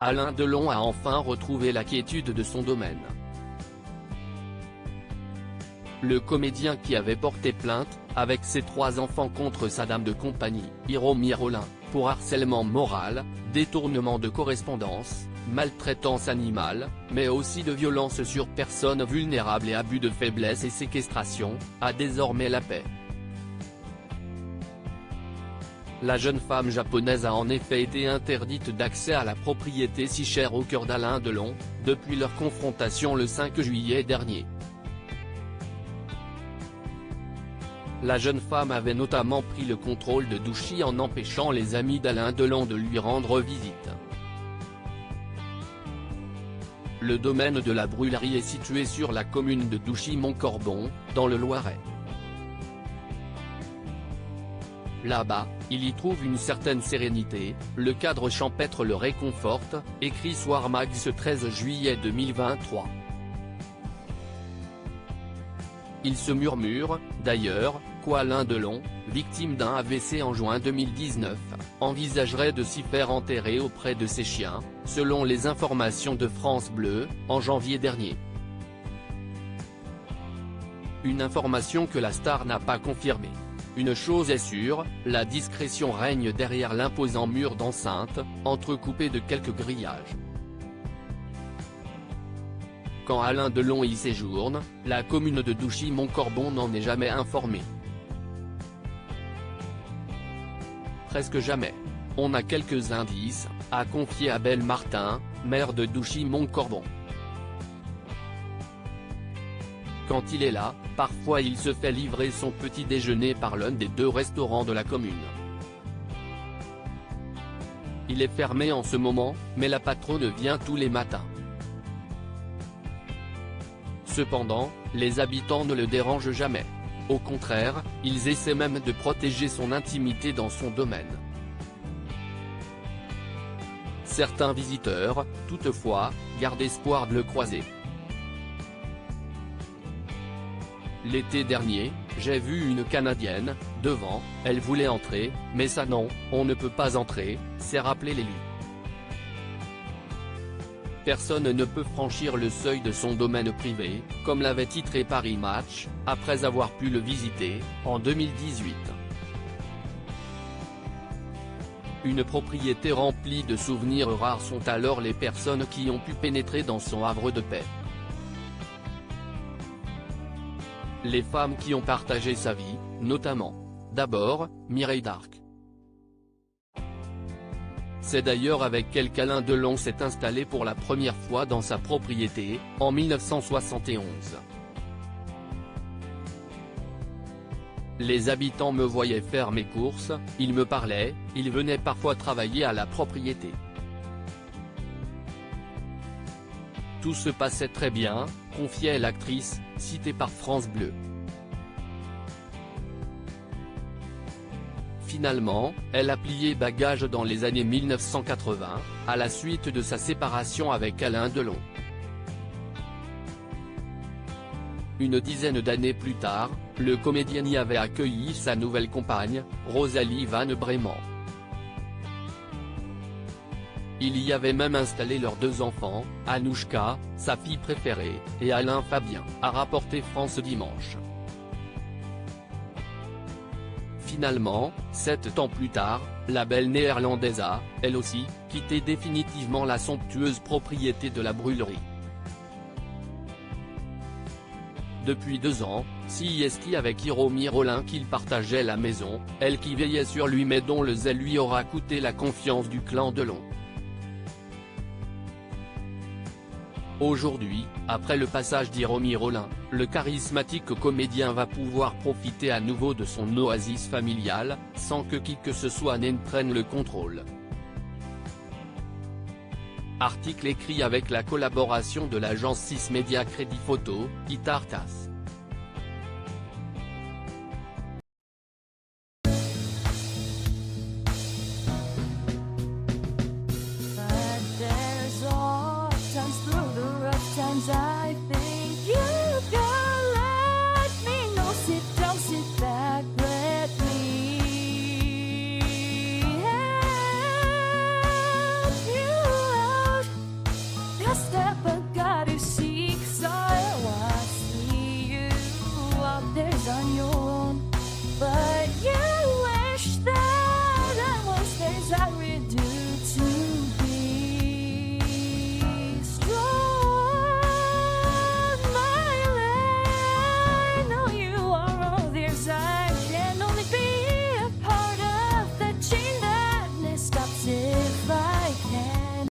Alain Delon a enfin retrouvé la quiétude de son domaine. Le comédien qui avait porté plainte, avec ses 3 enfants contre sa dame de compagnie, Hiromi Rollin, pour harcèlement moral, détournement de correspondance, maltraitance animale, mais aussi de violence sur personnes vulnérables et abus de faiblesse et séquestration, a désormais la paix. La jeune femme japonaise a en effet été interdite d'accès à la propriété si chère au cœur d'Alain Delon, depuis leur confrontation le 5 juillet dernier. La jeune femme avait notamment pris le contrôle de Douchy en empêchant les amis d'Alain Delon de lui rendre visite. Le domaine de la brûlerie est situé sur la commune de Douchy-Montcorbon, dans le Loiret. Là-bas, il y trouve une certaine sérénité, le cadre champêtre le réconforte, écrit Soir Mag ce 13 juillet 2023. Il se murmure, d'ailleurs, qu'Alain Delon, victime d'un AVC en juin 2019, envisagerait de s'y faire enterrer auprès de ses chiens, selon les informations de France Bleu, en janvier dernier. Une information que la star n'a pas confirmée. Une chose est sûre, la discrétion règne derrière l'imposant mur d'enceinte, entrecoupé de quelques grillages. Quand Alain Delon y séjourne, la commune de Douchy-Montcorbon n'en est jamais informée. Presque jamais. On a quelques indices, a confié Abel Martin, maire de Douchy-Montcorbon. Quand il est là, parfois il se fait livrer son petit déjeuner par l'un des 2 restaurants de la commune. Il est fermé en ce moment, mais la patronne vient tous les matins. Cependant, les habitants ne le dérangent jamais. Au contraire, ils essaient même de protéger son intimité dans son domaine. Certains visiteurs, toutefois, gardent espoir de le croiser. L'été dernier, j'ai vu une Canadienne, devant, elle voulait entrer, mais ça non, on ne peut pas entrer, s'est rappelé l'élu. Personne ne peut franchir le seuil de son domaine privé, comme l'avait titré Paris Match, après avoir pu le visiter, en 2018. Une propriété remplie de souvenirs rares sont alors les personnes qui ont pu pénétrer dans son havre de paix. Les femmes qui ont partagé sa vie, notamment. D'abord, Mireille d'Arc. C'est d'ailleurs avec elle qu'Alain Delon s'est installé pour la première fois dans sa propriété, en 1971. Les habitants me voyaient faire mes courses, ils me parlaient, ils venaient parfois travailler à la propriété. Tout se passait très bien, confiait l'actrice, citée par France Bleu. Finalement, elle a plié bagages dans les années 1980, à la suite de sa séparation avec Alain Delon. Une dizaine d'années plus tard, le comédien y avait accueilli sa nouvelle compagne, Rosalie Van Breeman. Il y avait même installé leurs 2 enfants, Anouchka, sa fille préférée, et Alain Fabien, a rapporté France Dimanche. Finalement, 7 ans plus tard, la belle néerlandaise a, elle aussi, quitté définitivement la somptueuse propriété de la brûlerie. Depuis 2 ans, c'est avec Hiromi Rollin qu'il partageait la maison, elle qui veillait sur lui mais dont le zèle lui aura coûté la confiance du clan Delon. Aujourd'hui, après le passage d'Hiromi Rollin, le charismatique comédien va pouvoir profiter à nouveau de son oasis familiale, sans que qui que ce soit ne prenne le contrôle. Article écrit avec la collaboration de l'agence 6 Média Crédit Photo, Itartas.